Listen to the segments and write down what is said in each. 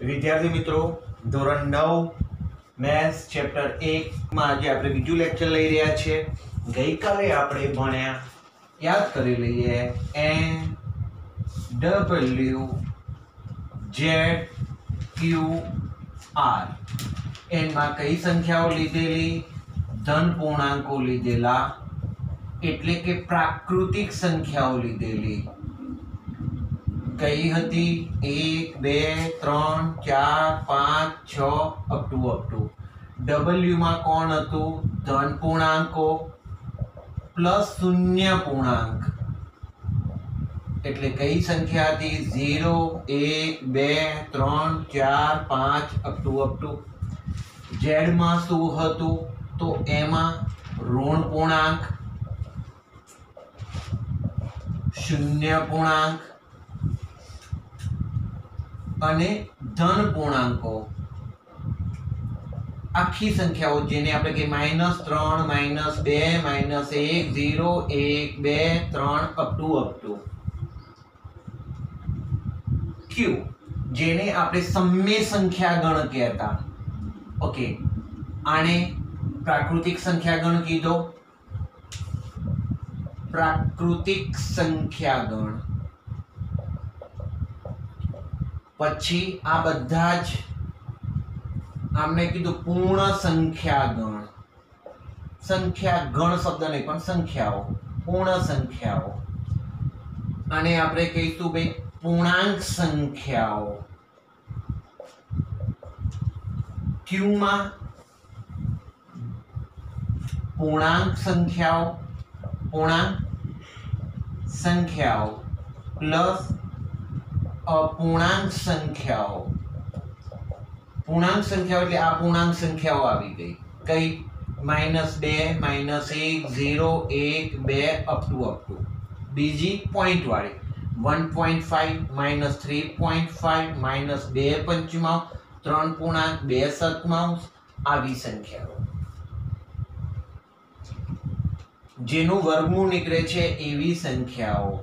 विद्यार्थी मित्रों ધોરણ 9 મેથ્સ ચેપ્ટર 1 માં આજે આપણે બીજું લેક્ચર લઈ રહ્યા છીએ। ગઈકાલે આપણે ભણ્યા, યાદ કરી લઈએ, n w z q r n માં કઈ સંખ્યાઓ લીધેલી? ધન પૂર્ણાંકો લીધેલા, એટલે કે પ્રાકૃતિક સંખ્યાઓ લીધેલી। कई हती 1 2 3 4 5 6 अप टू W में कौन हतु? धन पूर्णांको प्लस शून्य पूर्णांक, एटले कई संख्या थी? 0 1 2 3 4 5 अप टू Z में शू हतु? तो एमा ऋण पूर्णांक, शून्य पूर्णांक અને ધન પૂર્ણાંકો, આખી સંખ્યાઓ જેને આપણે કે -3 -2 -1 0 1 2 3 અપ ટુ Q, જેને આપણે સમય સંખ્યા ગણ કહેતા। ઓકે, આને પ્રાકૃતિક સંખ્યા ગણ કીધો। પ્રાકૃતિક સંખ્યા ગણ પછી આ બધા જ આમને કીધું પૂર્ણ સંખ્યા ગણ। સંખ્યા ગણ શબ્દ નહીં પણ સંખ્યાઓ, પૂર્ણ સંખ્યાઓ, અને આપણે કહીશું ભાઈ પૂર્ણાંક સંખ્યાઓ। Q માં પૂર્ણાંક સંખ્યાઓ પ્લસ અપૂર્ણાંક સંખ્યાઓ। પૂર્ણાંક સંખ્યાઓ એટલે આ પૂર્ણાંક સંખ્યાઓ આવી ગઈ કઈ? -2 -1 0 1 2 અપ ટુ બીજી પોઈન્ટ વાળી 1.5 -3.5 -2 પંચમાંશ 3 પૂર્ણાંક 2 સતમાંશ, આવી સંખ્યાઓ જેનું વર્ગમૂળ નીકળે છે એવી સંખ્યાઓ।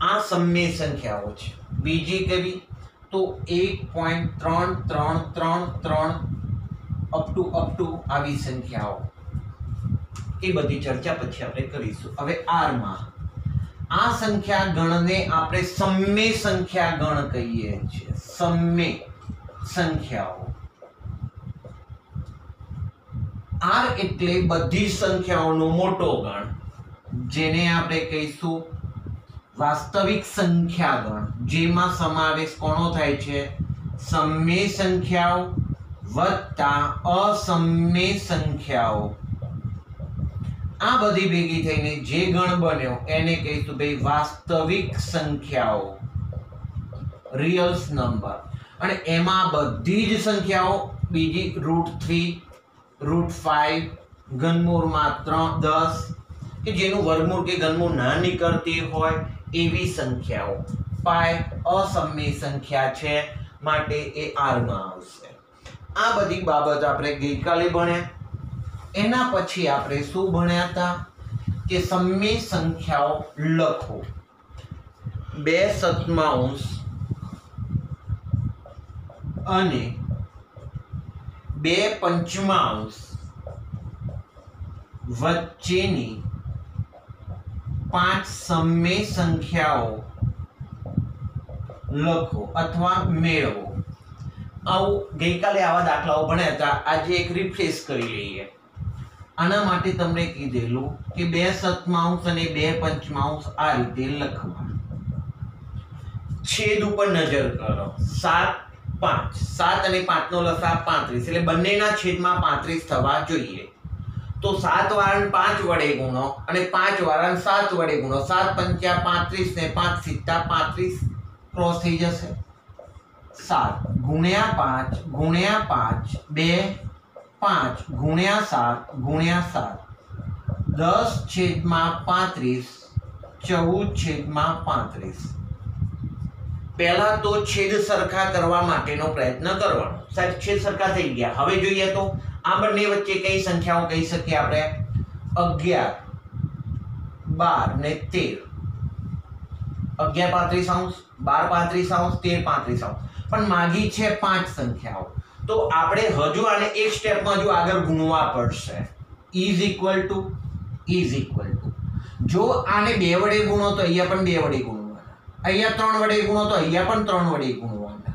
આ સમય સંખ્યાઓ છે। બીજી કેવી? તો 1.3333 અપ ટુ આવી સંખ્યાઓ, એ બધી ચર્ચા પછી આપણે કરીશું। હવે R માં આ સંખ્યા ગણને આપણે સમય સંખ્યા ગણ કહીએ છીએ। સમય સંખ્યાઓ R એટલે બધી સંખ્યાઓનો મોટો ગણ, જેને આપણે કહીશું વાસ્તવિક સંખ્યા ગણ, જેમાં સમાવેશ કોનો થાય છે? સમય સંખ્યાઓ વત્તા અસમય સંખ્યાઓ। આ બધી ભેગી થઈને જે ગણ બન્યો એને કહીશું ભાઈ વાસ્તવિક સંખ્યાઓ, રિયલ્સ નંબર। અને એમાં બધી જ સંખ્યાઓ બીજી √3 √5 ઘનમૂળમાં 10 કે જેનું વર્ગમૂળ કે ઘનમૂળ ના નીકળતી હોય એવી સંખ્યાઓ। પાઈ અસમય સંખ્યા છે માટે એ R માં આવશે। આ બધી બાબત આપણે ગઈકાલે ભણ્યા। એના પછી આપણે શું ભણ્યા હતા કે સમય સંખ્યાઓ લખો। 2 સતમાંશ અને 2 પંચમાંશ વચ્ચેની 5 સમય સંખ્યાઓ લખો અથવા મેળવો। આવું ગઈકાલે આવા દાખલાઓ ભણ્યા હતા, આજે એક રિફ્રેશ કરી લઈએ। આના માટે તમને કીધેલું કે 2 સતમાંશ અને 2 પંચમાંશ આ રીતે લખવા। છેદ ઉપર નજર કરો। 7 5, 7 અને 5 નો લસા 35, એટલે બંનેના છેદમાં 35 થવા જોઈએ। તો 7 વાળાને 5 વડે ગુણો અને 5 વાળાને 7 વડે ગુણો। 7 પંચા 35 ને 5 સિત્તા 35 ક્રોસ થઈ જશે। 7 ગુણ્યા 5 ગુણ્યા 5 2 5 ગુણ્યા 7 ગુણ્યા 7 10 છેદમાં 35 14 છેદમાં 35। પહેલા તો છેદ સરખા કરવા માટેનો પ્રયત્ન કરવાનો। સાહેબ છેદ સરખા થઈ ગયા। હવે જોઈએ તો આ બંને વચ્ચે કઈ સંખ્યાઓ કહી શકીએ આપણે? 11 12 ને 13। 11 35 અંશ 12 35 અંશ પણ માગી છે 5 સંખ્યાઓ તો આપણે હજુ આને એક સ્ટેપમાં જો આગળ ગુણવા પડશે ઇઝ ઇક્વલ ટુ જો આને 2 વડે ગુણો તો અહીંયા પણ 2 વડે ગુણવાના અહીંયા 3 વડે ગુણો તો અહીંયા પણ 3 વડે ગુણવાના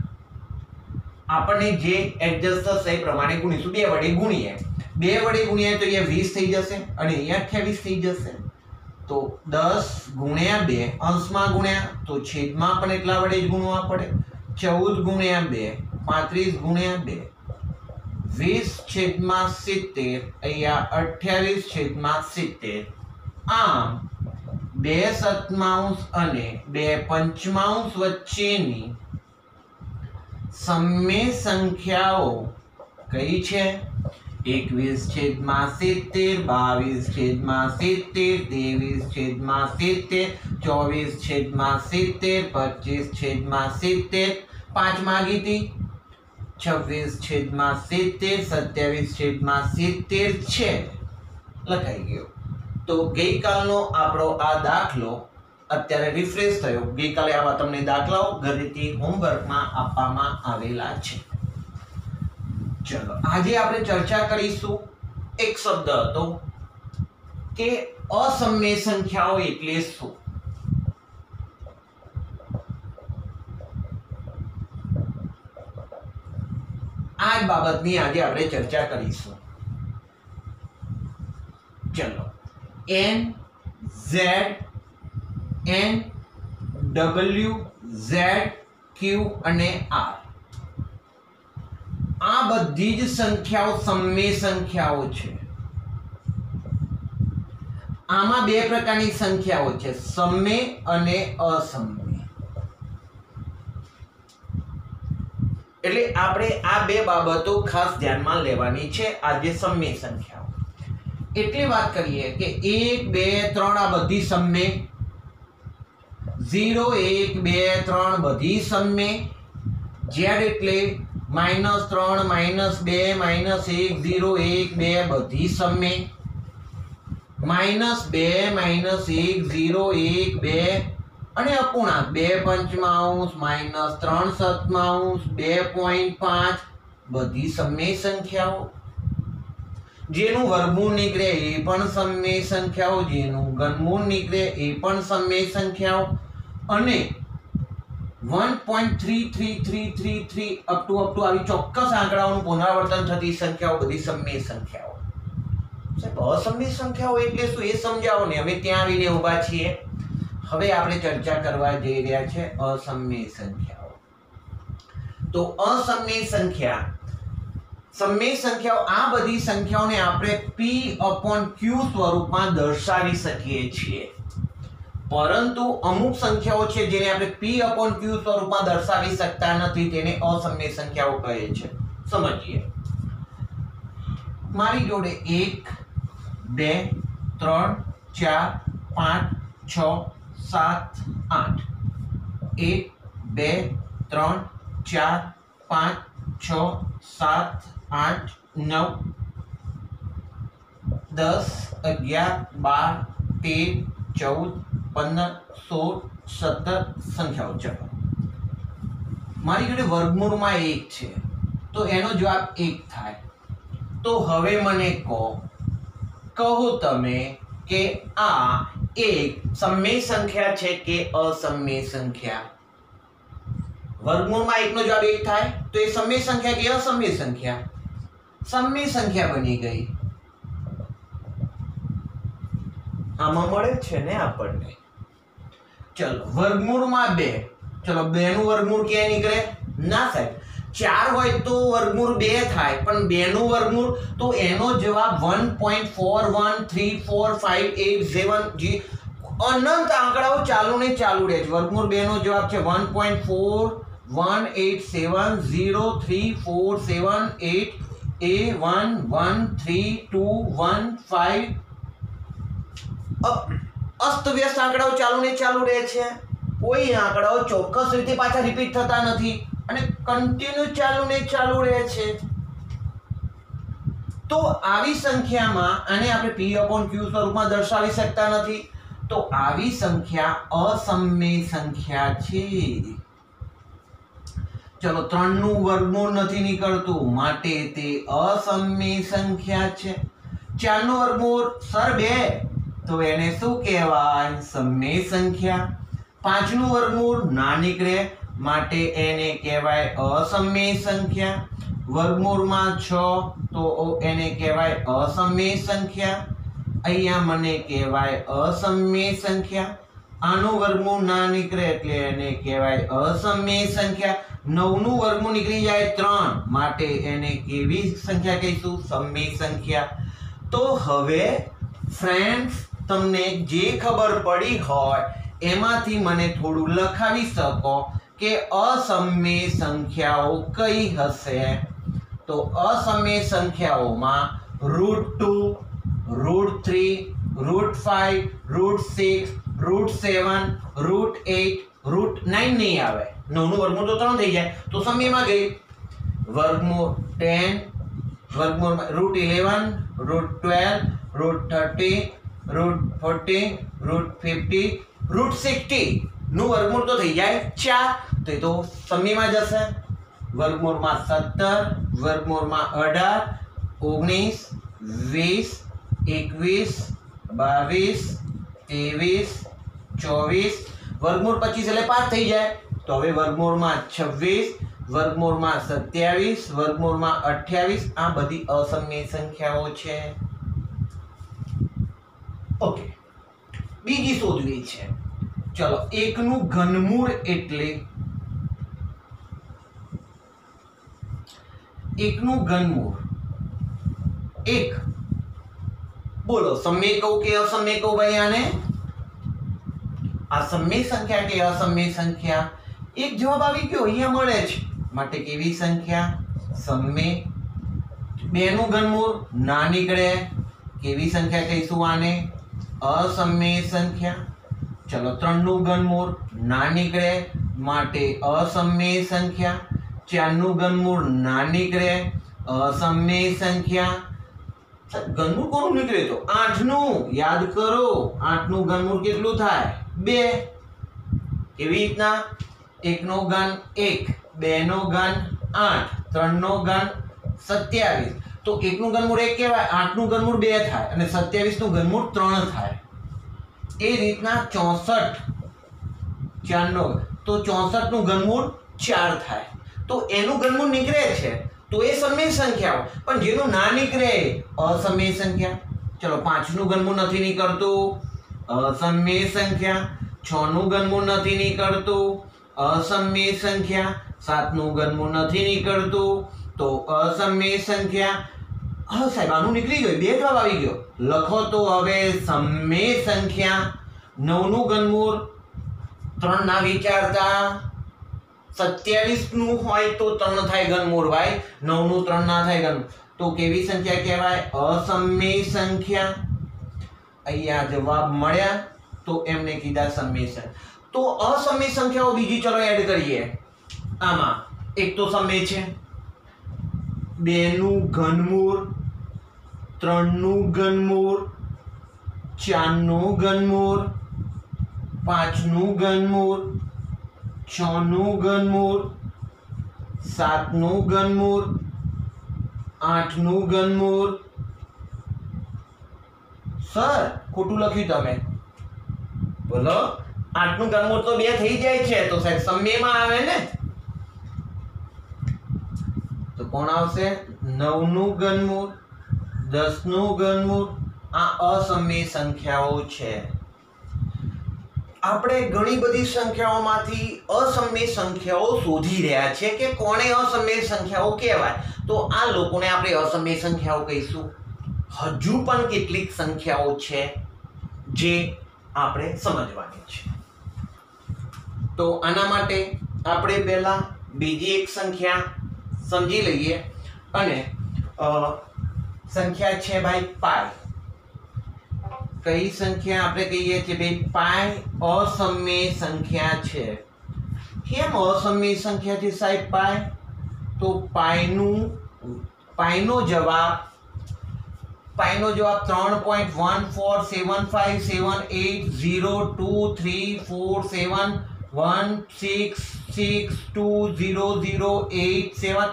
આપણને જે એડજસ્ટ થશે એ પ્રમાણે ગુણીશું 2 વડે ગુણીએ 2 વડે ગુણીએ તો અહીંયા 20 થઈ જશે અને અહીંયા 28 થઈ જશે તો 10 ગુણ્યા 2 અંશમાં ગુણ્યા તો છેદમાં પણ એટલા વડે જ ગુણવા પડે 14 ગુણ્યા 2 35 ગુણ્યા 2 20 છેદમાં 70 અહીંયા 28 છેદમાં 70 આમ 2 સતમાંશ અને 2 પંચમાંશ વચ્ચેની સમય સંખ્યાઓ કઈ છે 21 છેદમાં 70 22 છેદમાં 70 23 છેદમાં 70 24 છેદમાં 70 25 છેદમાં 70 5 માગી હતી 26 છેદમાં 70 27 છેદમાં 70 છે લખાઈ ગયો તો ગઈકાલનો આપણો આ દાખલો અત્યારે રિફ્રેશ થયો ગઈકાલે આવા તમને દાખલાઓ ઘરેથી હોમવર્કમાં આપવામાં આવેલા છે ચલો આજે આપણે ચર્ચા કરીશું એક શબ્દ હતો કે અસમય સંખ્યાઓ એટલે શું આ બાબતની આજે આપણે ચર્ચા કરીશું ચલો n z n w z q અને r આ બધી જ સંખ્યાઓ સમય સંખ્યાઓ છે આમાં બે પ્રકારની સંખ્યાઓ છે સમય અને અસમય એટલે આપણે આ બે બાબતો ખાસ ધ્યાનમાં લેવાની છે આજે સમય સંખ્યાઓ એટલે વાત કરીએ કે 1 2 3 આ બધી સમય 0 1 2 3 બધી સમય z એટલે -3 -2 -1 0 1 2 બધી સમય -2 -1 0 1 2 અને અપૂર્ણાંક 2 પંચમાંશ -3 સતમાંશ 2.5 બધી સમય સંખ્યાઓ જેનું વર્ગમૂળ નીકળે એ પણ સમય સંખ્યાઓ જેનું ઘનમૂળ નીકળે એ પણ સમય સંખ્યાઓ અને 1.33333 અપ ટુ આવી ચોક્કસ આંકડાઓનું પુનરાવર્તન થતી સંખ્યાઓ બધી સમય સંખ્યાઓ સાહેબ અસમય સંખ્યાઓ એટલે શું એ સમજાવો ને અમે ત્યાં આવીને ઊભા છીએ હવે આપણે ચર્ચા કરવા જઈ રહ્યા છે અસમય સંખ્યાઓ તો અસમય સંખ્યા સમય સંખ્યાઓ આ બધી સંખ્યાઓને આપણે p/q સ્વરૂપમાં દર્શાવી શકીએ છીએ પરંતુ અમુક સંખ્યાઓ છે જેને આપણે p/q સ્વરૂપમાં દર્શાવી શકતા નથી તેને અસમય સંખ્યાઓ કહે છે સમજીએ મારી જોડે 1 2 3 4 5 6 7 8 1 2 3 4 5 6 7 8 9 10 11 12 13 14 15 16 17 સંખ્યાઓ ચલો મારી જોડે વર્ગમૂળમાં 1 છે તો એનો જવાબ 1 થાય તો હવે મને કહો તમે કે આ એક સમય સંખ્યા છે કે અસમય સંખ્યા વર્ગમૂળમાં 1 નો જવાબ 1 થાય તો એ સમય સંખ્યા કે અસમય સંખ્યા સમય સંખ્યા બની ગઈ આમાં મળે છે ને આપણને ચલો વર્ગમૂળમાં 2 ચલો 2 નું વર્ગમૂળ ક્યાં નીકળે ના સાહેબ 4 હોય તો વર્ગમૂળ 2 થાય પણ 2 નું વર્ગમૂળ તો એનો જવાબ 1.41345887 જે અનંત આંકડાઓ ચાલુ ને ચાલુ રહે છે વર્ગમૂળ 2 નો જવાબ છે 1.4187034788A1132115 અસ્તવ્યસ્ત આંકડાઓ ચાલુ ને ચાલુ રહે છે કોઈ આંકડાઓ ચોક્કસ રીતે પાછા રિપીટ થતા નથી અને કન્ટિન્યુ ચાલુ ને ચાલુ રહે છે તો આવી સંખ્યામાં આને આપણે p/q સ્વરૂપમાં દર્શાવી શકતા નથી તો આવી સંખ્યા અસમમેય સંખ્યા છે. ચલો 3 નું વર્ગમૂળ નથી નીકળતું માટે તે અસમમેય સંખ્યા છે. 4 નું વર્ગમૂળ સર 2 તો એને શું કહેવાય? સમમેય સંખ્યા. 5 નું વર્ગમૂળ ના નીકળે માટે એને કહેવાય અસમમેય સંખ્યા. વર્ગમૂળમાં 6 તો એને કહેવાય અસમમેય સંખ્યા. અહીંયા મને કહેવાય અસમમેય સંખ્યા. આનું વર્ગમૂળ ના નીકળે એટલે એને કહેવાય અસમમેય સંખ્યા. 9 નું વર્ગમૂળ નીકળી જાય 3 માટે એને કેવી સંખ્યા કહીશું? સમમેય સંખ્યા. તો હવે ફ્રેન્ડ્સ, તમને જે ખબર પડી હોય એમાંથી મને થોડું લખાવી શકો કે અસમમેય સંખ્યાઓ કઈ હશે? તો અસમમેય સંખ્યાઓમાં √2, √3, √5, √6, √7, √8, √9 નહીં આવે. 9 નું વર્ગમૂળ તો 3 થઈ જાય તો સમયમાં ગઈ. વર્ગમૂળ 10, વર્ગમૂળમાં √11, √12, √13, √14, √50, √60 નું વર્ગમૂળ તો થઈ જાય 4 તો એ તો સમયમાં જશે. વર્ગમૂળમાં 17, વર્ગમૂળમાં 18, 19, 20, 21, 22, 23, 24, વર્ગમૂળ 25 એટલે 5 થઈ જાય. તો હવે વર્ગમૂળમાં 26, વર્ગમૂળમાં 27, વર્ગમૂળમાં 28 આ બધી અસમમેય સંખ્યાઓ છે. ઓકે, બીજી શોધવી છે. ચલો, 1 નું ઘનમૂળ એટલે 1 નું ઘનમૂળ 1. બોલો, સમમેય કહું કે અસમમેય કહું ભાઈ આને? આ સમમેય સંખ્યા કે અસમમેય સંખ્યા? એક જવાબ આવી ગયો અહીંયા મળે છે માટે કેવી સંખ્યા? સમમેય. 2 નું ઘનમૂળ ના નીકળે, કેવી સંખ્યા કહીશું આને? અસમમેય સંખ્યા. ચલો, 3 નું ઘનમૂળ ના નીકળે માટે અસમમેય સંખ્યા. 4 નું ઘનમૂળ ના નીકળે, અસમમેય સંખ્યા. ઘનમૂળ કોનું નીકળે? તો 8 નું. યાદ કરો, 8 નું ઘનમૂળ કેટલું થાય? 2. કેવી રીતના? 1 નો ઘન 1, 2 નો ઘન 8, 3 નો ઘન 27. તો 1 નું ઘનમૂળ 1 કહેવાય, 8 નું ઘનમૂળ 2 થાય અને 27 નું ઘનમૂળ 3 થાય. એ રીતના 64, 4 નો તો 64 નું ઘનમૂળ 4 થાય. તો એનું ઘનમૂળ નીકળે છે તો એ સમમેય સંખ્યાઓ. પણ જેનું ના નીકળે અસમમેય સંખ્યા. ચલો, 5 નું ઘનમૂળ નથી નીકળતું, અસમમેય સંખ્યા. 6 નું ઘનમૂળ નથી નીકળતું, અસમમેય સંખ્યા. 7 નું ઘનમૂળ નથી નીકળતું તો અસમમેય સંખ્યા. હા સાહેબ, આનું નીકળી ગયું, 2 જવાબ આવી ગયો. લખો તો હવે સમમેય સંખ્યા. 9 નું ઘનમૂળ 3 ના વિચારતા. 27 નું હોય તો 3 થાય ઘનમૂળ ભાઈ, 9 નું 3 ના થાય ઘનમૂળ. તો કેવી સંખ્યા કહેવાય? અસમમેય સંખ્યા. અહીંયા જવાબ મળ્યા તો એમને કીધા સમમેય સંખ્યા. તો અસમમેય સંખ્યાઓ બીજી ચલો એડ કરીએ. આમાં એક તો સમમેય છે, 2 નું ઘનમૂળ, 3 નું ઘનમૂળ, 4 નું ઘનમૂળ, 5 નું ઘનમૂળ, 6 નું ઘનમૂળ, 7 નું ઘનમૂળ, 8 નું ઘનમૂળ. સર, ખોટું લખ્યું તમે. બોલો, 8 નું ઘનમૂળ તો 2 થઈ જાય છે તો સાહેબ સમમેયમાં આવે ને. તો કોણ આવશે? 9 નું ઘનમૂળ, 10 નું ઘનમૂળ. આ અસમમેય સંખ્યાઓ છે. આપણે ઘણી બધી સંખ્યાઓમાંથી અસમમેય સંખ્યાઓ શોધી રહ્યા છે કે કોને અસમમેય સંખ્યાઓ કહેવાય. તો આ લોકોને આપણે અસમમેય સંખ્યાઓ કહીશું. હજુ પણ કેટલીક સંખ્યાઓ છે જે આપણે સમજવાની છે. તો આના માટે આપણે પહેલા બીજી એક સંખ્યા સમજી લઈએ અને સંખ્યા છે ભાઈ પાઈ. કઈ સંખ્યા આપણે કહીએ છીએ ભાઈ? પાઈ અસમમેય સંખ્યા છે. કેમ અસમમેય સંખ્યા છે સાહેબ પાઈ? તો પાઈનો જવાબ પાઈ નો જવાબ 3.147578034716620087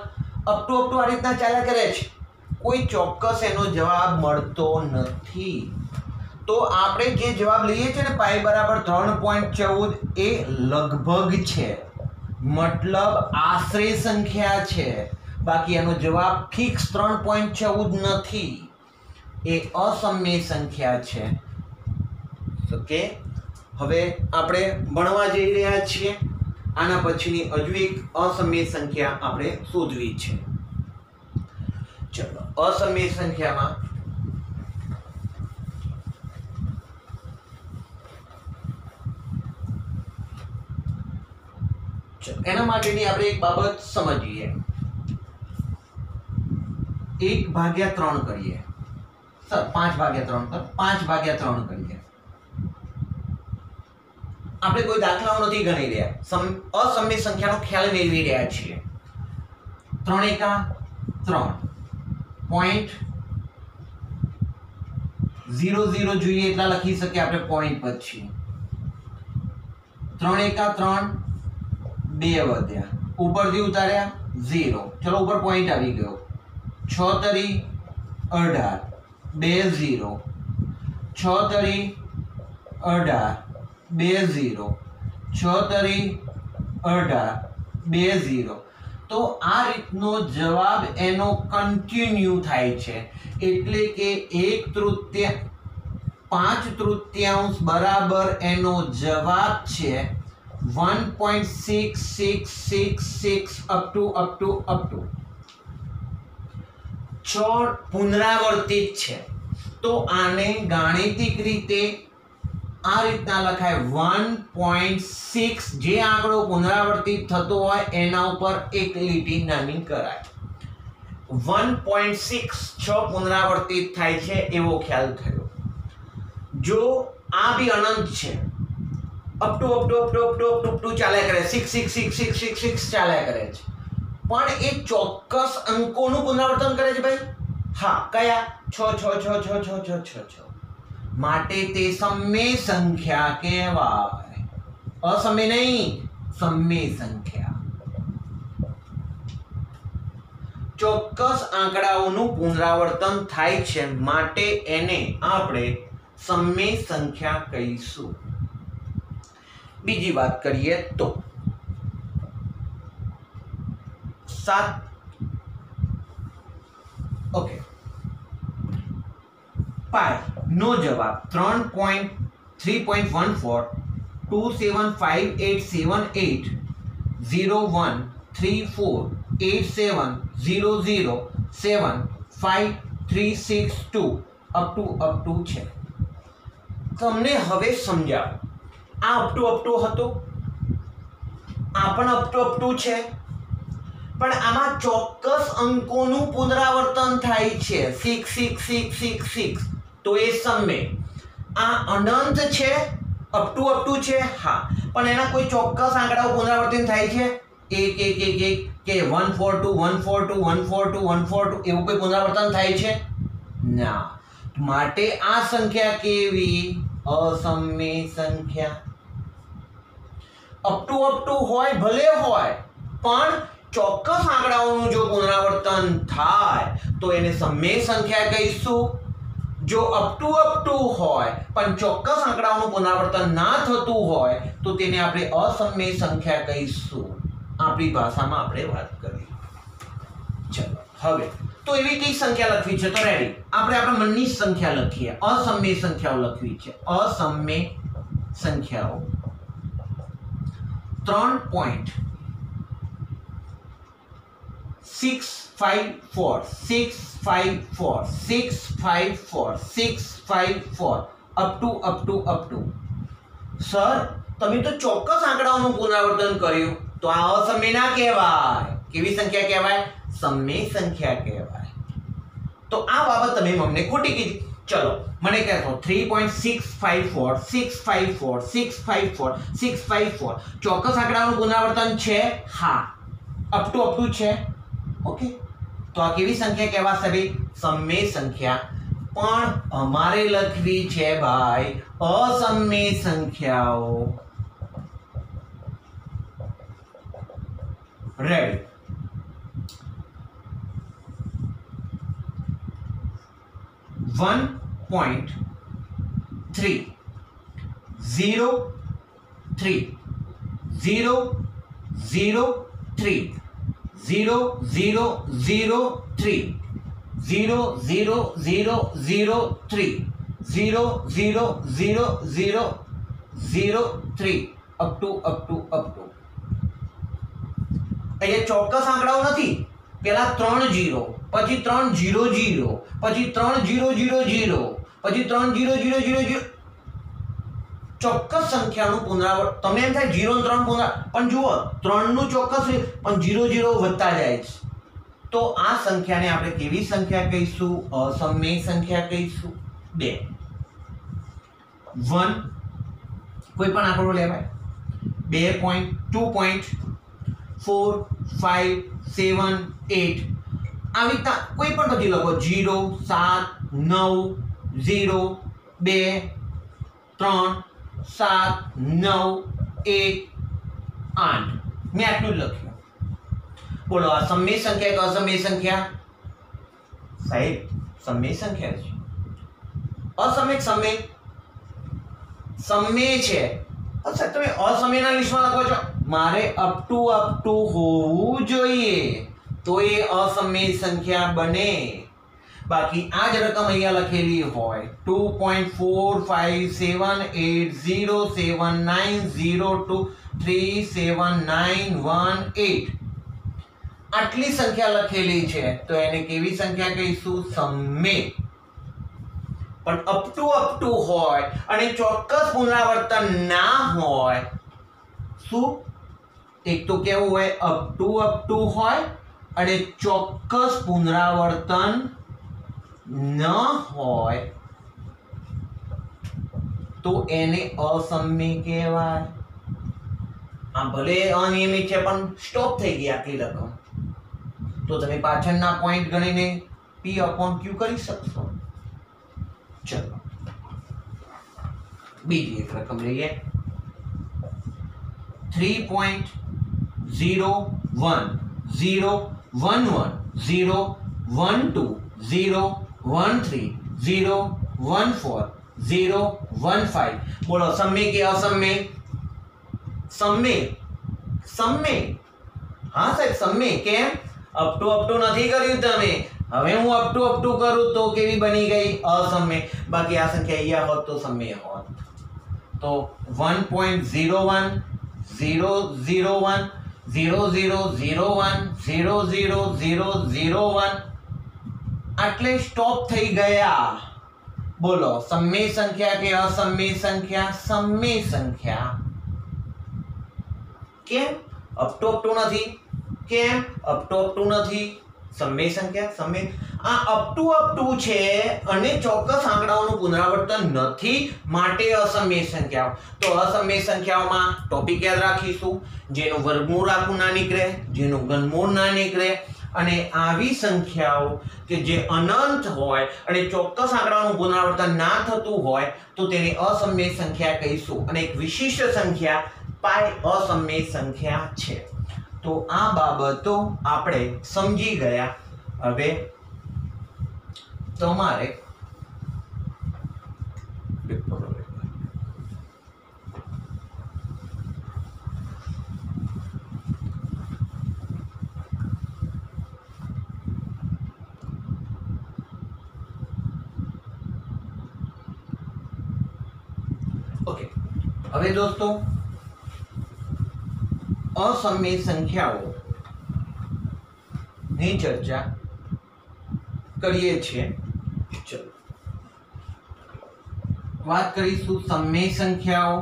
અપ ટુ આ રીતના ચાલ્યા કરે છે, કોઈ ચોક્કસ એનો જવાબ મળતો નથી. તો આપણે જે જવાબ લઈએ છીએ ને પાઈ બરાબર 3.14 એ લગભગ છે, મતલબ આશરે સંખ્યા છે, બાકી એનો જવાબ ફિક્સ 3.14 નથી, એ અસમય સંખ્યા છે. ઓકે, હવે આપણે ભણવા જઈ રહ્યા છીએ. આના પછીની હજુ એક અસમય સંખ્યા આપણે શોધવી છે. ચલો, અસમય સંખ્યામાં એના માટેની આપણે એક બાબત સમજીએ. 1/3 કરીએ સર, 5/3 કર, 5/3 કરીએ. આપણે કોઈ દાખલાઓ નથી ગણી રહ્યા, અસમય સંખ્યાનો ખ્યાલ મેળવી રહ્યા છીએ. 3 એકા 3 પોઈન્ટ 00 જોઈએ એટલા લખી શકીએ આપણે પોઈન્ટ પછી. 3 એકા 3 2 વધ્યા, ઉપરથી ઉતાર્યા 0, ચલો ઉપર પોઈન્ટ આવી ગયો. 6 તરી 18 2 0, 6 તરી 18 2 0, 6 તરી 18 2 0. તો આ રીતનો જવાબ એનો કન્ટિન્યુ થાય છે, એટલે કે 5/3 બરાબર એનો જવાબ છે 1.6666 અપ ટુ 6 પુનરાવર્તિત છે. તો આને ગાણિતિક રીતે આ રીતના લખાય 1.6, જે આંકડો પુનરાવર્તિત થતો હોય એના ઉપર એક લીટી નાની કરાય. 1.6 6 પુનરાવર્તિત થાય છે એવો ખ્યાલ થયો. જો આ બી અનંત છે, અપ ટુ ચાલ્યા કરે, 6 ચાલ્યા કરે છે, પણ એ ચોક્કસ અંકોનું પુનરાવર્તન કરે છે ભાઈ. હા, કયા? 6 માટે તે સમય સંખ્યા કહેવાય. અસમય નહીં, સમય સંખ્યા. ચોક્કસ આંકડાઓનું પુનરાવર્તન થાય છે, માટે એને આપણે સમય સંખ્યા કહીશું. બીજી વાત કરીએ તો 7. ઓકે, પાઈ નો જવાબ 3.14278800075362 અપ ટુ છે. તમને હવે સમજાવો, આ અપ ટુ હતો, આ પણ અપ ટુ છે, પણ આમાં ચોક્કસ અંકોનું પુનરાવર્તન થાય છે 66666, તો એ સમય. આ અનંત છે, અપ ટુ છે, હા, પણ એના કોઈ ચોક્કસ આંકડાઓ પુનરાવર્તન થાય છે 1 કે 142 એવું કોઈ પુનરાવર્તન થાય છે ના. માટે આ સંખ્યા કેવી? અસમય સંખ્યા. અપ ટુ હોય, ભલે હોય, પણ ચોક્કસ આંકડાઓનું જો પુનરાવર્તન થાય તો એને સમય સંખ્યા કહીશું. જો અપ ટુ હોય પણ ચોક્કસ આંકડાઓનું પુનરાવર્તન ના થતું હોય તો તેને આપણે અસમય સંખ્યા કહીશું. આપણી ભાષામાં આપણે વાત કરી. ચલો, હવે તો એવી કઈ સંખ્યા લખવી છે? તો રેડી, આપણે આપણા મનની સંખ્યા લખીએ. અસમય સંખ્યાઓ લખવી છે. અસમય સંખ્યાઓ 3.654 અપ ટુ. સર, તમે તો ચોક્કસ આંકડાઓનું પુનરાવર્તન કર્યું, તો આ અસમય ના કહેવાય. કેવી સંખ્યા કહેવાય? સમય સંખ્યા કહેવાય. તો આ બાબત તમે અમને ખોટી કીધી. ચલો, મને કહેતો 3.654 ચોક્કસ આંકડાનું પુનરાવર્તન છે? હા. અપ ટુ છે. ઓકે, તો આ કેવી સંખ્યા કહેવાશે ભાઈ? સમય સંખ્યા પણ અમારે લખવી છે ભાઈ અસમય સંખ્યાઓ. રેડી. 1.3 0 3 0 0 3 0 0 0 3 0 0 0 0 3 0 0 0 0 0 3 અપ ટુ અહીંયા ચોક્કસ આંકડાઓ નથી. પેલા 3 0, પછી 3 0 0, પછી 3 0 0 0, પછી 3 0 0 0 0. ચોક્કસ સંખ્યાનું પુનરાવર્તન. તમને એમ થાય 0 અને 3 પુનરાવર્તન, પણ જુઓ 3 નું ચોક્કસ પણ 0 0 વધતા જાય છે. તો આ સંખ્યાને આપણે કેવી સંખ્યા કહીશું? અસમય સંખ્યા કહીશું. 2 1 કોઈ પણ આંકડો લેવાય. 2.2.4 5 7 8 આવી રીતના કોઈ પણ બધી લખો. 0 7 9 0 2 3 7 9 1 8. મેં આટલું જ લખ્યું. બોલો આ સમય સંખ્યા કે અસમય સંખ્યા? સાહેબ સમય સંખ્યા છે. અસમય સમય છે. અચ્છા તમે અસમયના લિસ્ટમાં લખો છો. મારે અપ ટુ હોવું જોઈએ તો એ અસમય સંખ્યા બને. બાકી આ જ રકમ અહીંયા લખેલી હોય 2.45780790237918 આટલી સંખ્યા લખેલી છે તો એને કેવી સંખ્યા કહીશું? સમય. પણ અપ ટુ હોય અને ચોક્કસ પુનરાવર્તન ના હોય. શું? એક તો કેવું હોય? અપ ટુ હોય અને ચોક્કસ પુનરાવર્તન ન હોય તો એને અસમય કહેવાય. આ ભલે અનિયમિત છે પણ સ્ટોપ થઈ ગઈ આટલી રકમ, તો તમે પાછળના પોઈન્ટ ગણીને P/Q કરી શકશો. ચલો બીજી એક રકમ લઈએ. 3.011011013014015. બોલો સમય કે અસમય? સમય. હા સાહેબ સમય. કેમ? અપ ટુ નથી કર્યું તમે. હવે હું અપ ટુ કરું તો કેવી બની ગઈ? અસમય. બાકી આ સંખ્યા અહીંયા હોત તો સમય હોત. તો 1.01 001 0001 00001 આટલે સ્ટોપ થઈ ગયા. બોલો સમય સંખ્યા કે અસમય સંખ્યા? સમય સંખ્યા. કેમ અપ ટુ નથી? કેમ અપ ટુ નથી? સમય સંખ્યા. સમય. આ અપ ટુ છે અને ચોક્કસ આંકડાઓનું પુનરાવર્તન નથી માટે અસમય સંખ્યાઓ. તો અસમય સંખ્યાઓમાં ટોપિક યાદ રાખીશું. જેનું વર્ગમૂળ આખું ના નીકળે, જેનું ઘનમૂળ ના નીકળે, અને આવી સંખ્યાઓ કે જે અનંત હોય અને ચોક્કસ આંકડાનું પુનરાવર્તન ના થતું હોય તો તેને અસમય સંખ્યા કહીશું. અને એક વિશિષ્ટ સંખ્યા પાઈ અસમય સંખ્યા છે. તો આ બાબતો આપણે સમજી ગયા. હવે તમારે ઓકે. હવે દોસ્તો અસમય સંખ્યાઓ ની ચર્ચા કરીએ છીએ. ચલો વાત કરીશું સમય સંખ્યાઓ.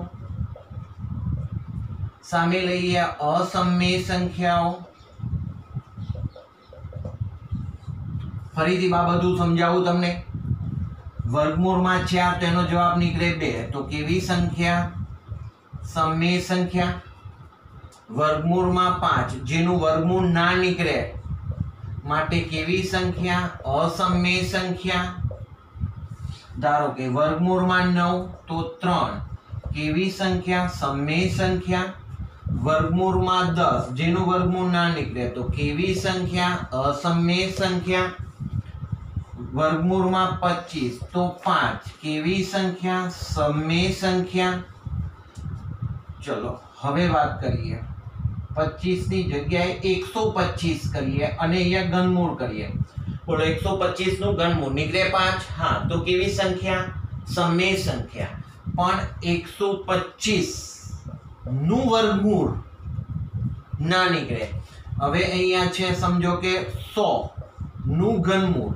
સામે લઈએ અસમય સંખ્યાઓ. ફરીથી બાબતું સમજાવું તમને. વર્ગમૂળમાં 4 તો એનો જવાબ નીકળે 2. તો કેવી સંખ્યા? સમય સંખ્યા. વર્ગમૂળમાં 5 જેનું વર્ગમૂળ ના નીકળે માટે કેવી સંખ્યા? અસમય સંખ્યા. ધારો કે વર્ગમૂળમાં 9 તો 3 કેવી સંખ્યા? સમમેય સંખ્યા. વર્ગમૂળમાં 10 જેનું વર્ગમૂળ ના નીકળે તો કેવી સંખ્યા? અસમમેય સંખ્યા. વર્ગમૂળમાં 25 તો 5 કેવી સંખ્યા? સમમેય સંખ્યા. ચલો હવે વાત કરીએ 25 ની જગ્યાએ 125 કરીએ અને અહીંયા ઘનમૂળ કરીએ. બોલો 125 નું ઘનમૂળ નીકળે 5. હા, તો કેવી સંખ્યા? સમમેય સંખ્યા. પણ 125 નું વર્ગમૂળ ના નીકળે. હવે અહીંયા છે સમજો કે 100 નું ઘનમૂળ.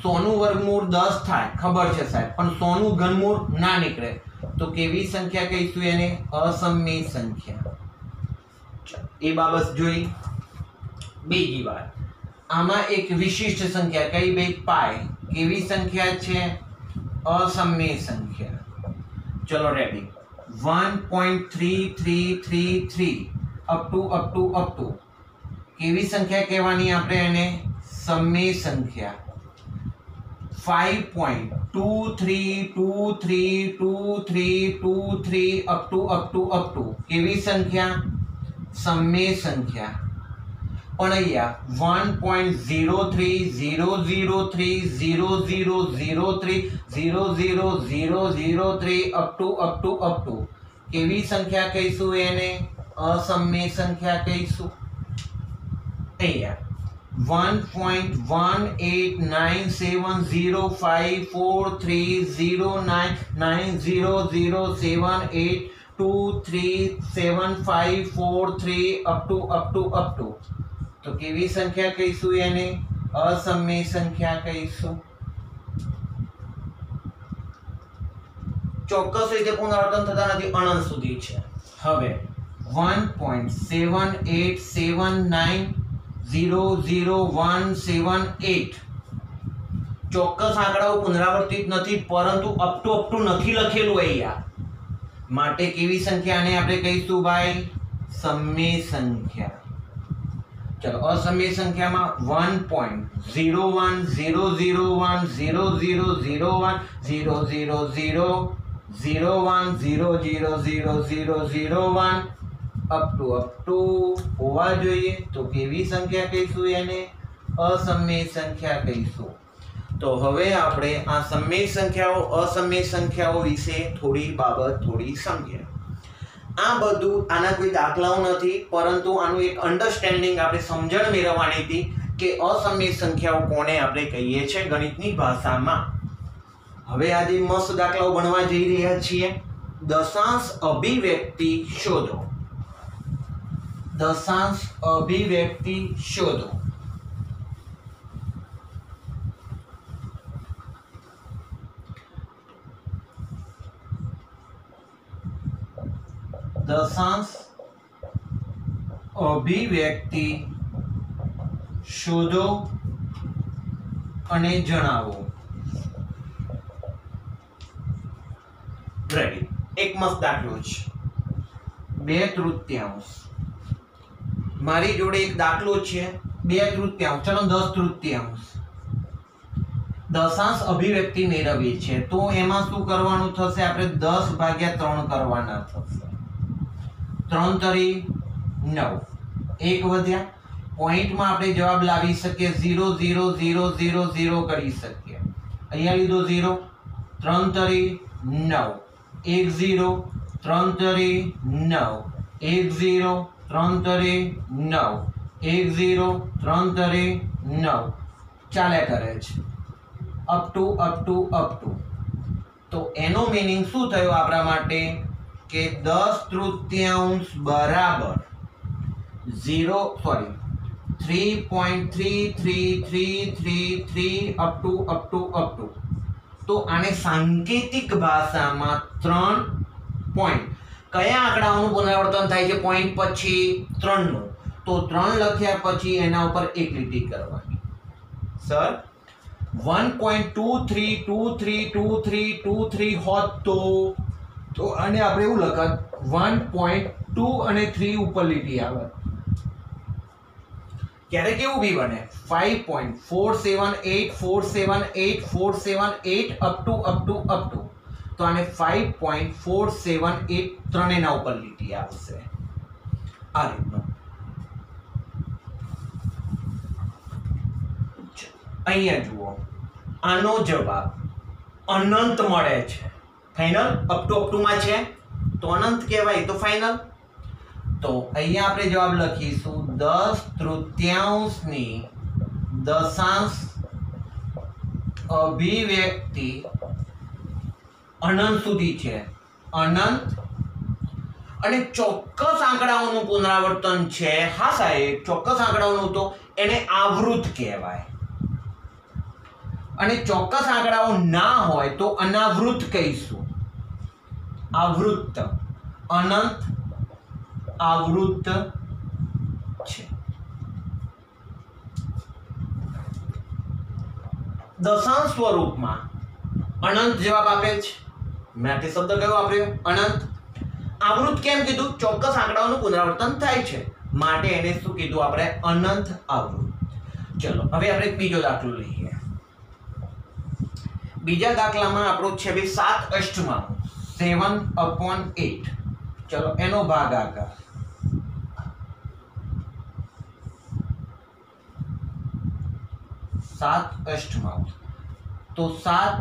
100 નું વર્ગમૂળ 10 થાય, ખબર છે સાહેબ, પણ 100 નું ઘનમૂળ ના નીકળે તો કેવી સંખ્યા કહીશું એને? અસમમેય સંખ્યા. એ બાબત જોઈ. બીજી વાત, આમાં એક વિશિષ્ટ સંખ્યા કઈ ભાઈ? પાય. કેવી સંખ્યા છે? અસમમેય સંખ્યા. ચલો રેડી. 1.3333 અપ ટુ કેવી સંખ્યા કહેવાની આપણે એને? સમમેય સંખ્યા. 5.23232323 અપ ટુ કેવી સંખ્યા? સમમેય સંખ્યા. પણ અહીંયા 1.0300300030003 અપ ટુ કેવી સંખ્યા કહીશું એને? અસમમેય સંખ્યા કહીશું. અહીંયા 1.189750430099007823754 અપ ટુ તો કેવી સંખ્યા કહીશું એને? અસમમેય સંખ્યા કહીશું. ચોક્કસ રીતે પુનરાવર્તન થતા નથી, અનંત સુધી છે. હવે 1.787900178 ચોક્કસ આંકડાઓ પુનરાવર્તિત નથી, પરંતુ અપ ટુ નથી લખેલું અહીંયા, માટે કેવી સંખ્યા આને આપણે કહીશું ભાઈ? સમમેય સંખ્યા. ચલો અસમમેય સંખ્યામાં 1.010010000000100000001 અપ ટુ હોવા જોઈએ તો કેવી સંખ્યા કહીશું એને? અસમમેય સંખ્યા કહીશું. તો હવે આપણે આ સમમેય સંખ્યાઓ અસમમેય સંખ્યાઓ વિશે થોડી સમજીએ. આ બધું આના કોઈ દાખલાઓ નથી, પરંતુ આનું એક અન્ડરસ્ટેન્ડિંગ આપણે સમજણ મેળવવાની હતી કે અસમમેય સંખ્યાઓ કોને આપણે કહીએ છીએ ગણિતની ભાષામાં. હવે આજે મસ્ત દાખલાઓ ભણવા જઈ રહ્યા છીએ. દશાંશ અભિવ્યક્તિ શોધો. દશાંશ અભિવ્યક્તિ શોધો. દશાંશ અભિવ્યક્તિ શોધો અને જણાવો. રેડી. એક મસ્ત દાખલો છે. 2/3. મારી જોડે એક દાખલો છે 2/3. ચલો 10/3. દશાંશ અભિવ્યક્તિ મેળવીએ છે તો એમાં શું કરવાનું થશે? આપણે 10/3 કરવાના થશે. 3 તરી 9. 1 વધ્યા. પોઈન્ટમાં આપણે જવાબ લાવી શકીએ 0 0 0 0 0 કરી શકીએ. અહીંયા લીધો 0. 3 તરી 9. 1 0. 3 તરી 9. 1 0. 3 તરી 9. 1 0. 3 તરી 9. ચાલ્યા કરે છે અપ ટુ. તો એનો મીનિંગ શું થયો આપણા માટે કે 10/3 બરાબર 3.33333 અપ ટુ. તો આને સાંકેતિક ભાષામાં 3 પોઈન્ટ. કયા આંકડાઓનું પુનરાવર્તન થાય છે પોઈન્ટ પછી? 3 નું. તો 3 લખ્યા પછી એના ઉપર એક લીટી કરવાની. સર 1.23232323 હોત તો આને આપણે એવું લખત 1.2 અને 3 ઉપર લીટી આવે. ક્યારેક એવું બી બને 5.478478478478 અપ ટુ તો આને 5.478 ત્રણેયના ઉપર લીટી આવશે આ રીતનું. અહીંયા જુઓ આનો જવાબ અનંત મળે છે. ફાઇનલ અપ ટુ માં છે તો અનંત કહેવાય તો ફાઇનલ. તો અહીંયા આપણે જવાબ લખીશું 10/3 દશાંશ અભિવ્યક્તિ અનંત સુધી છે. અનંત અને ચોક્કસ આંકડાઓનું પુનરાવર્તન છે. હા સાહેબ, ચોક્કસ આંકડાઓનું તો એને આવૃત કહેવાય અને ચોક્કસ આંકડાઓ ના હોય તો અનાવૃત કહીશું. આવૃત અનંત આવૃત છે. દશાંશ સ્વરૂપમાં અનંત જવાબ આપે છે. માટે શબ્દ કયો આપ્યો? અનંત. આવૃત કેમ કીધું? ચોક્કસ આંકડાઓનું પુનરાવર્તન થાય છે માટે એને શું કીધું આપણે? અનંત આવૃત. ચલો હવે આપણે એક બીજો દાખલો લઈએ. બીજા દાખલામાં આપણો છે 7 અષ્ટમાંશ 7/8. ચલો એનો ભાગાકાર 7 અષ્ટમાંશ તો 7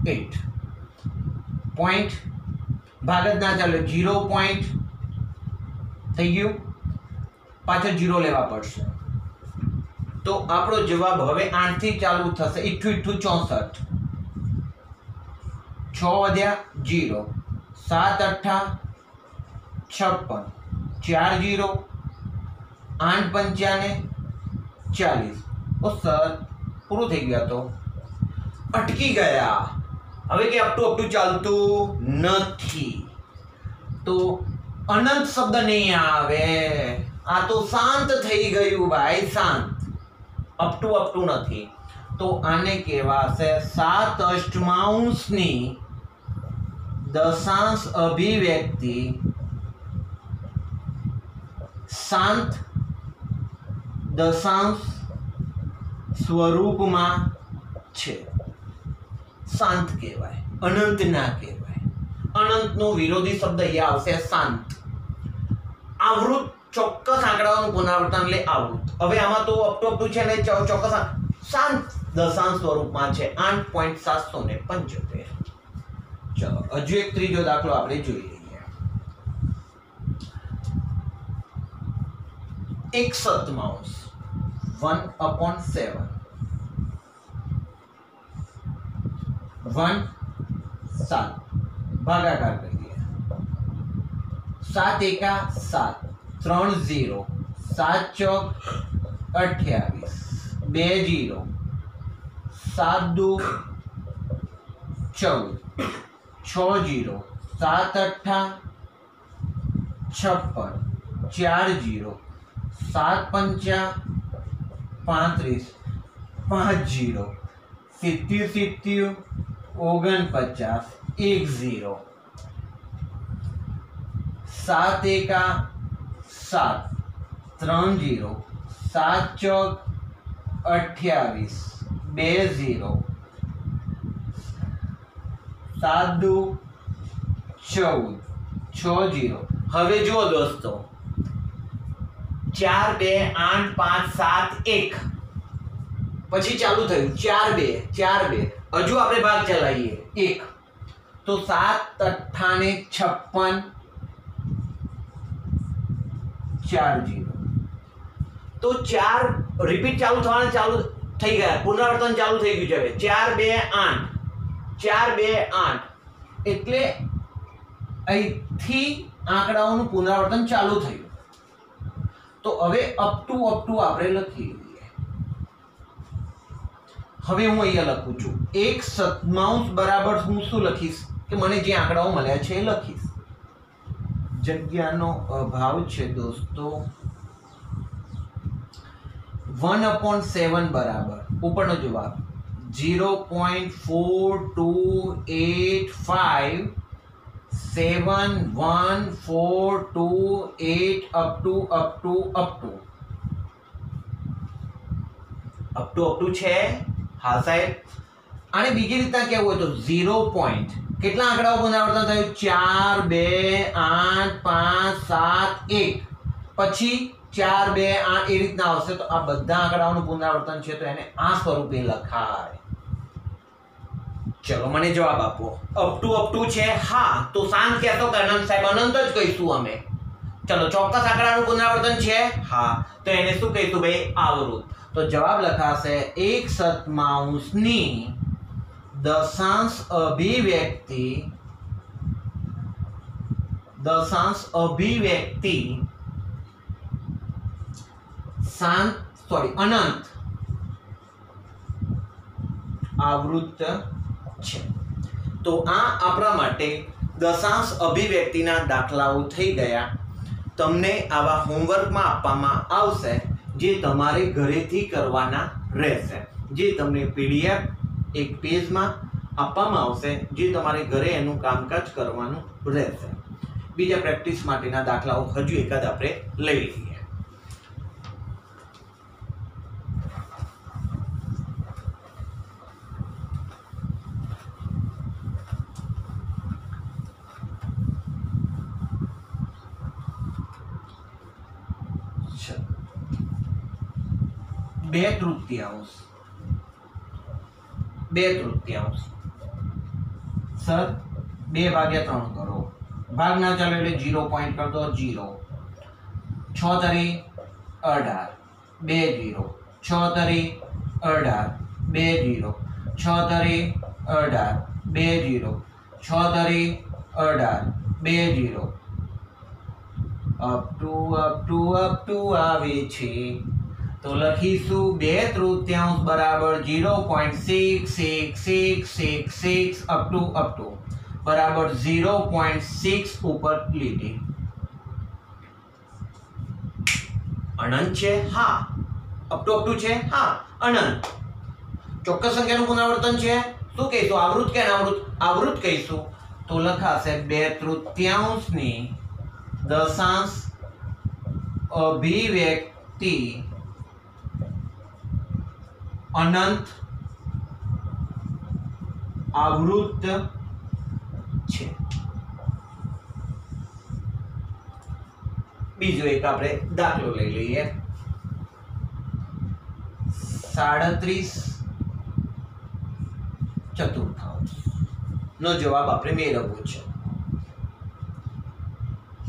8 પોઈન્ટ ભાગ જ ના ચાલે 0 પોઈન્ટ થઈ ગયું, પાછળ 0 લેવા પડશે. તો આપણો જવાબ હવે 8 થી ચાલુ થશે. 8 × 8 = 64 6 વધ્યા 0 7 8 56 4 0 8 પંચાને 40. ઓ સર પૂરું થઈ ગયા તો અટકી ગયા. હવે કે અપ ટુ ચાલતું નથી તો અનંત શબ્દ નહીં આવે. આ તો શાંત થઈ ગયું ભાઈ, શાંત. અપ ટુ નથી તો આને કહેવાશે 7 અષ્ટમાંશની દશાંશ અભિવ્યક્તિ શાંત દશાંશ સ્વરૂપમાં છે. શાંત કહેવાય, અનંત ના કહેવાય. અનંતનો વિરોધી શબ્દ અહીંયા આવશે શાંત. આવૃત ચોક્કસ આંકડાઓનું પુનરાવર્તન એટલે આવૃત. હવે આમાં તો અપ ટુ છે ને ચોક્કસ શાંત દશાંશ સ્વરૂપમાં છે 8.775. ચલો હજુ એક ત્રીજો દાખલો આપણે જોઈ લઈએ. 1/7 1/7 7 ભાગાકાર કરીએ. 7 × 7 3 0 7 4 28 2 0 7 2 14 6 0 7 8 56 4 0 7 5 35 5 0 70 49 1 0 7 1 7 3 0 7 4 28 2 0 7 2 14 6 0. હવે જુઓ દોસ્તો 4 2 8 5 7 1 પછી ચાલુ થયું 4 2 હજુ આપણે ભાગ ચલાવીએ 1 તો 7 8 ને 56 4 0 તો 4 રિપીટ ચાલુ થઈ ગયા, પુનરાવર્તન ચાલુ થઈ ગયું છે. હવે 4 2 8 એટલે અહીંથી આંકડાઓનું પુનરાવર્તન ચાલુ થયું. તો હવે અપ ટુ આપણે લખી લઈએ. હવે હું અહીંયા લખું છું 1/7 બરાબર હું શું લખીશ કે મને જે આંકડાઓ મળ્યા છે એ લખીશ. જગ્યાનો અભાવ છે દોસ્તો. 1/7 બરાબર ઉપરનો જવાબ 0.4285 7 1 4 2 8 અપ ટુ છે. હા સાહેબ. આને બીજી રીતના કેવું હોય તો 0 પોઈન્ટ કેટલા આંકડાઓ પુનરાવર્તન થયું 4 2 8 5 7 1 પછી 4 2 8 એ રીતના આવશે. તો આ બધા આંકડાઓનું પુનરાવર્તન છે તો એને આ સ્વરૂપે લખાય. ચલો મને જવાબ આપો. અપ ટુ છે. હા તો શાંત કહેતો કે અનંત સાહેબ અનંત જ કહીશું અમે. ચલો ચોક્કસ આંકડાનું પુનરાવર્તન છે. હા તો એને શું કહીશું ભાઈ? આવૃત. તો જવાબ લખાશે 1/7 ની દશાંશ અભિવ્યક્તિ અનંત આવૃત છે. તો આ આપણા માટે દશાંશ અભિવ્યક્તિના દાખલાઓ થઈ ગયા. તમને આવા હોમવર્કમાં આપવામાં આવશે જે તમારે ઘરેથી કરવાના રહેશે. જે તમને પીડીએફ એક પેજમાં આપવામાં આવશે જે તમારે ઘરે એનું કામકાજ કરવાનું રહેશે. બીજા પ્રેક્ટિસ માટેના દાખલાઓ હજુ એકાદ આપણે લઈ લઈએ. બે તૃતીયાંશ સર 2/3 કરો. ભાગ ના ચાલે એટલે 0 પોઈન્ટ કર દો. 0 6 તરી 18 2 0 6 તરી 18 2 0 6 તરી 18 2 0 6 તરી 18 2 0 અપ ટુ આવે છે. તો લખીશું 2/3 બરાબર 0.6666 અપ ટુ બરાબર 0.6 ઉપર લીટી. અનંત છે. હા. અપ ટુ છે. હા અનંત. ચોક્કસ સંખ્યાનું પુનરાવર્તન છે. શું કહીશું? આવૃત કે અનાવૃત? આવૃત કહીશું. તો લખાશે 2/3 ની દશાંશ અભિવ્યક્તિ અનંત આવૃત છે. બીજો એક આપણે દાખલો લઈ લઈએ. 37/4 નો જવાબ આપણે મેળવવો છે.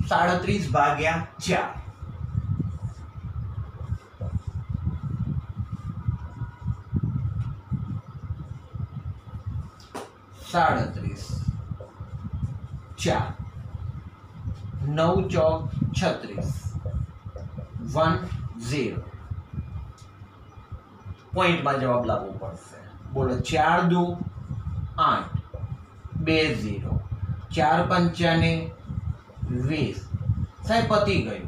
37/4 37 4 9 ચોક 36 1 0 પોઈન્ટમાં જવાબ લાવવો પડશે. બોલો 4 2 8 2 0 4 પંચાને 20. સાહેબ પતી ગયું.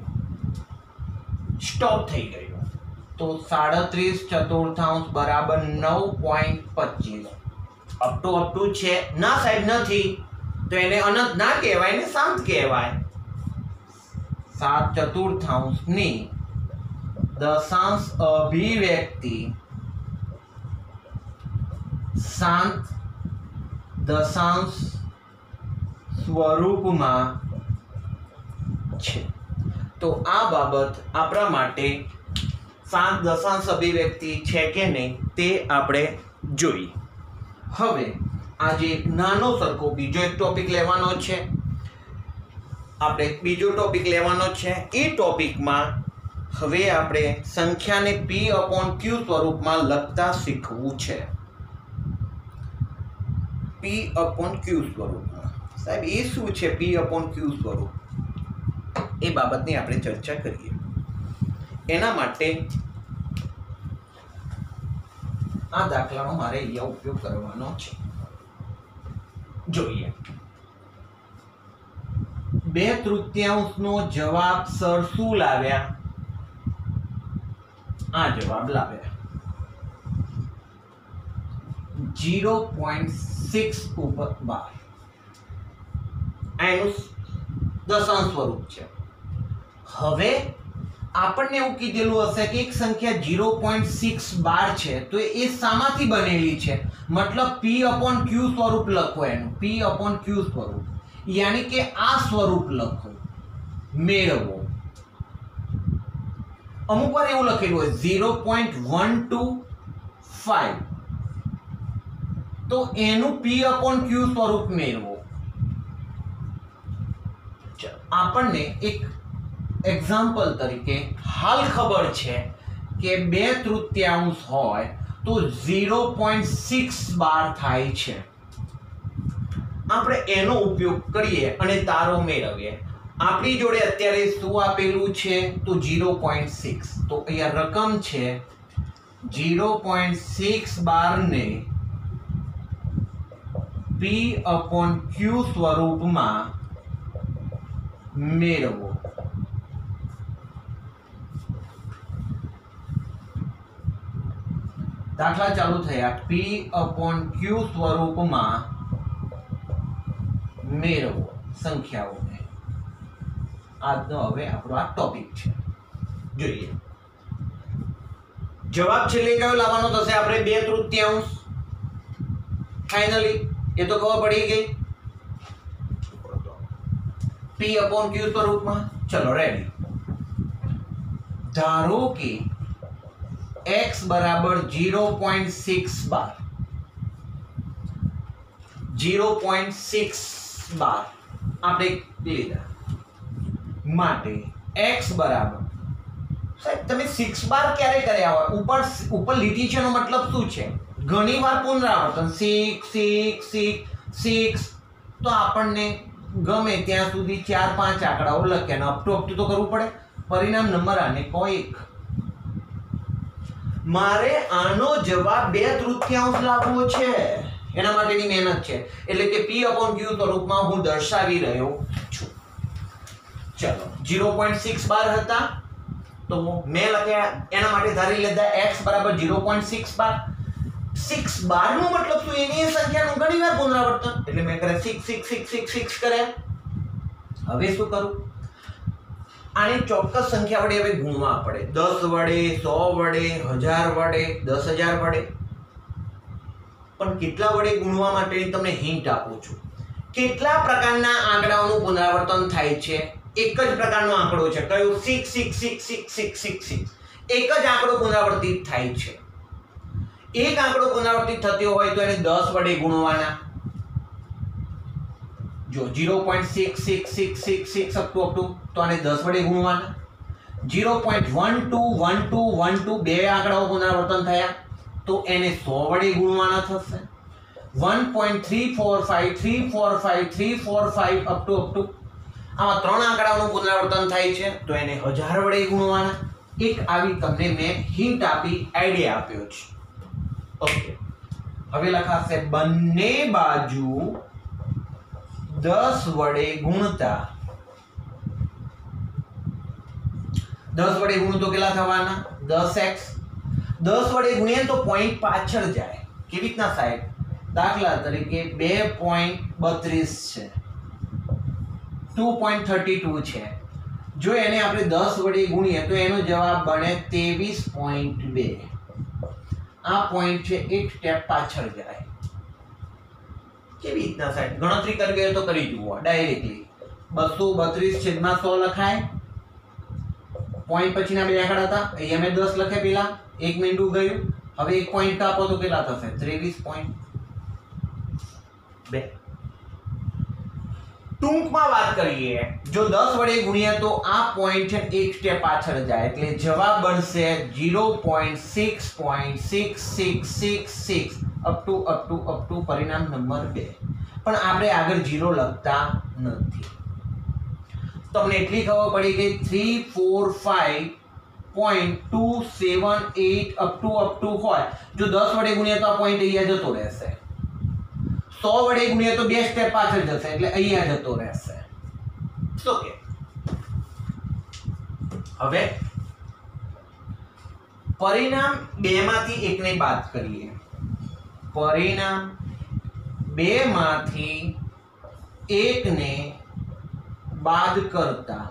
સ્ટોપ થઈ ગયું. તો 37/4 બરાબર 9.25. અપ ટુ છે. ના સાહેબ નથી તો એને અનંત ના કહેવાય ને શાંત કહેવાય. 7/4 ની દશાંશ અભિવ્યક્તિ શાંત દશાંશ સ્વરૂપમાં છે. તો આ બાબત આપણા માટે શાંત દશાંશ અભિવ્યક્તિ છે કે નહીં તે આપણે જોઈ. હવે આજે નાનો સરખો બીજો એક ટોપિક લેવાનો છે. આપણે બીજો ટોપિક લેવાનો છે. એ ટોપિકમાં હવે આપણે સંખ્યાને P/Q સ્વરૂપમાં લખતા શીખવું છે. P/Q સ્વરૂપમાં સાહેબ એ શું છે? P/Q સ્વરૂપ એ બાબતની આપણે ચર્ચા કરીએ. એના માટે આ દાખલાનો મારે અહીંયા ઉપયોગ કરવાનો છે. જોઈએ 2/3 નો જવાબ સર શું લાવ્યા? આ જવાબ લાવ્યા 0.6 ઉપર 12. આ એનું દશાંશ સ્વરૂપ છે. હવે આપણને એવું કીધેલું હશે કે એક સંખ્યા 0.612 છે તો એ શામાંથી બનેલી છે, મતલબ p/q સ્વરૂપ લખો, એનું p/q સ્વરૂપ, યાની કે આ સ્વરૂપ લખો, મેળવો. અમુક વાર એવું લખેલું હોય 0.125, તો એનું p/q સ્વરૂપ મેળવો. આપણને એક એક્ઝામ્પલ તરીકે હાલ ખબર છે કે 2/3 હોય તો 0.612 થાય છે. આપણે એનો ઉપયોગ કરીએ અને તારો મેળવીએ. આપણી જોડે અત્યારે શું આપેલું છે તો 0.6, તો અહીંયા રકમ છે 0.612 ને p/q સ્વરૂપમાં મેળવો. દાખલા ચાલુ થયા, p/q સ્વરૂપમાં મેળવો સંખ્યાઓને. આજનો હવે આપણો આ ટોપિક છે. જોઈએ જવાબ છેલ્લે કયો લાવવાનો થશે આપણે 2/3. ફાઇનલી એ તો ખબર પડી ગઈ, p/q સ્વરૂપમાં. ચલો રેડી. ધારો કે x બરાબર 0.612 આપણે લીધા માટે x બરાબર, સાહેબ તમે 6 ક્યારે કર્યા હોય? ઉપર લીટી છે એનો મતલબ શું છે? ઘણી વાર પુનરાવર્તન 6 6 6 6. તો આપણને ગમે ત્યાં સુધી 4-5 આંકડાઓ લખ્યા, અપ ટુ તો કરવું પડે. પરિણામ નંબર આને કહો 1. મારે આનો જવાબ 2/3 લાવવો છે, એના માટેની મહેનત છે. એટલે કે p/q સ્વરૂપમાં હું દર્શાવી રહ્યો છું. ચલો 0.612 હતા તો મેં લખ્યા, એના માટે ધારી લીધા x બરાબર 0.612. 612 નો મતલબ શું? એની સંખ્યાનું ઘણીવાર પુનરાવર્તન, એટલે મેં કરે 6 6 6 6 6 કરે. હવે શું કરું? આને ચોક્કસ સંખ્યા વડે હવે ગુણવા પડે. 10 વડે, 100 વડે, 1000 વડે, 10000 વડે. પણ કેટલા વડે ગુણવા માટેની તમને હિન્ટ આપું છું. કેટલા પ્રકારના આંકડાઓનું પુનરાવર્તન થાય છે? એક જ પ્રકારનો આંકડો છે, કયો? 6 6 6 6 6 6 6. એક જ આંકડો પુનરાવર્તિત થાય છે. એક આંકડો પુનરાવર્તિત થતો હોય તો એને 10 વડે ગુણવાના. જો 0.66666 અપ ટુ તો આને 10 વડે ગુણવાના. 0.121212 બે આંકડાઓ પુનરાવર્તન થયા તો એને 100 વડે ગુણવાના થશે. 1.345345345 અપ ટુ આમાં 3 આંકડાઓનું પુનરાવર્તન થાય છે તો એને 1000 વડે ગુણવાના. એક આવી તમને મેં હિન્ટ આપી, આઈડિયા આપ્યો છે. ઓકે, હવે લખાશે બંને બાજુ 10 વડે ગુણતા. 10 વડે ગુણો તો કેટલા થવાના? 10x. 10 વડે ગુણીએ તો પોઈન્ટ પાછળ જાય. કેવી રીતના સાહેબ? દાખલા તરીકે 2.32 છે, 2.32 છે. જો એને આપણે 10 વડે ગુણીએ તો એનો જવાબ બને 23.2. આ પોઈન્ટ છે એક સ્ટેપ પાછળ જાય. કેવી રીતના સાહેબ? ગણતરી કરવી હોય તો કરી જુઓ ડાયરેક્ટલી. 232/100 લખાય. પોઈન્ટ પછીના બે આંકડા હતા, અહીંયા મેં 10 લખે પેલા, 1 મિનિટ ગયું. હવે એક પોઈન્ટ કાપો તો કેટલા થશે? 23.2. ટૂંકમાં વાત કરીએ, જો 10 વડે ગુણીએ તો આ પોઈન્ટ છે એક સ્ટેપ પાછળ જાય, એટલે જવાબ બનશે 0.6.6666 અપ ટુ પરિણામ નંબર 2. પણ આપણે આગળ 0 લખતા નથી. તમને એટલી ખબર પડી કે 345.278 અપ ટુ હોય. જો 10 વડે ગુણીએ તો આ પોઈન્ટ અહીંયા જતો રહેશે. 100 વડે ગુણીએ તો બે સ્ટેપ પાછળ જશે, એટલે અહીંયા જતો રહેશે. ઓકે, હવે પરિણામ 2 માંથી એકને બાદ કરીએ. પરિણામ 2 માંથી એકને બાદ કરતા,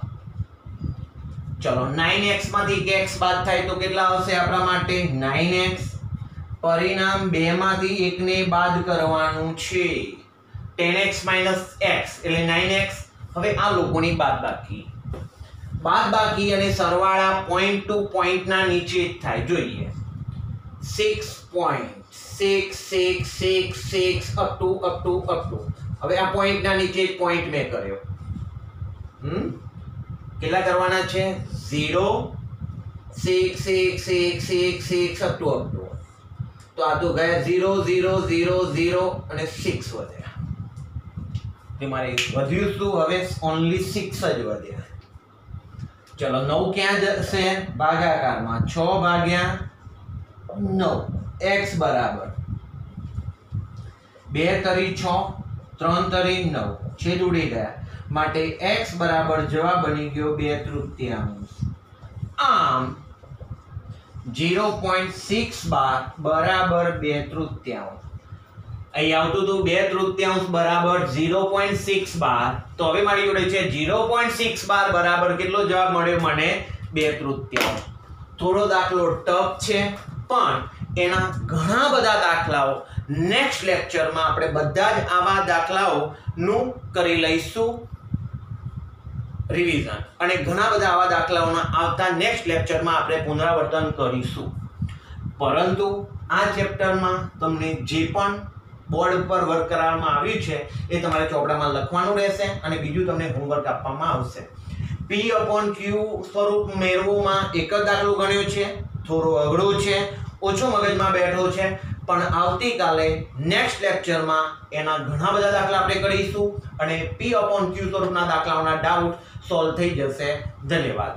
ચલો 9x માંથી x બાદ થાય તો કેટલા આવશે આપણા માટે 9x. પરિણામ 2 માંથી 1 ને બાદ કરવાનું છે 10x - x એટલે 9x. હવે આ લોકોની બાદબાકી અને સરવાળા પોઈન્ટ ટુ પોઈન્ટ ના નીચે જ થાય. જોઈએ 6.666 અપ ટુ. હવે આ પોઈન્ટ ના નીચે જ પોઈન્ટ મેં કર્યો. કેટલા કરવાના છે 0 6 6 6 6 6 અપ ટુ. તો આ તો ગયા 0 0 0 0 અને 6 વધ્યા. તમારે વધ્યું શું? હવે ઓન્લી 6 જ વધ્યા. ચલો 9 ક્યાં જશે? ભાગાકારમાં 6 ભાગ્યા 9 x બરાબર 2 તરી 6 3 તરી 9 છેદ ઉડી ગયા માટે x બરાબર જવાબ બની ગયો 2/3. આમ 0.6 બરાબર 2/3. અહીં આવતું હતું 2/3 બરાબર 0.6 તો હવે મારી જોડે છે 0.6 બરાબર કેટલો જવાબ મળ્યો મને 2/3. થોડો દાખલો ટફ છે પણ એના ઘણા બધા દાખલાઓ નેક્સ્ટ લેક્ચરમાં આપણે બધા જ આવા દાખલાઓ નું કરી લઈશું રિવિઝન, અને ઘણા બધા આવા દાખલાઓના આવતા નેક્સ્ટ લેક્ચરમાં આપણે પુનરાવર્તન કરીશું. પરંતુ આ ચેપ્ટરમાં તમને જે પણ બોર્ડ ઉપર વર્ક કરાવવામાં આવ્યું છે એ તમારે ચોપડામાં લખવાનું રહેશે અને બીજું તમને હોમવર્ક આપવામાં આવશે. P/Q સ્વરૂપ મેળવવામાં એક જ દાખલો ગણ્યો છે, થોડો અઘરો છે, ઓછો મગજમાં બેઠો છે, પણ આવતીકાલે નેક્સ્ટ લેક્ચરમાં એના ઘણા બધા દાખલા આપણે કરીશું અને P/Q સ્વરૂપના દાખલાઓના ડાઉટ સોલ્વ થઈ જશે. ધન્યવાદ.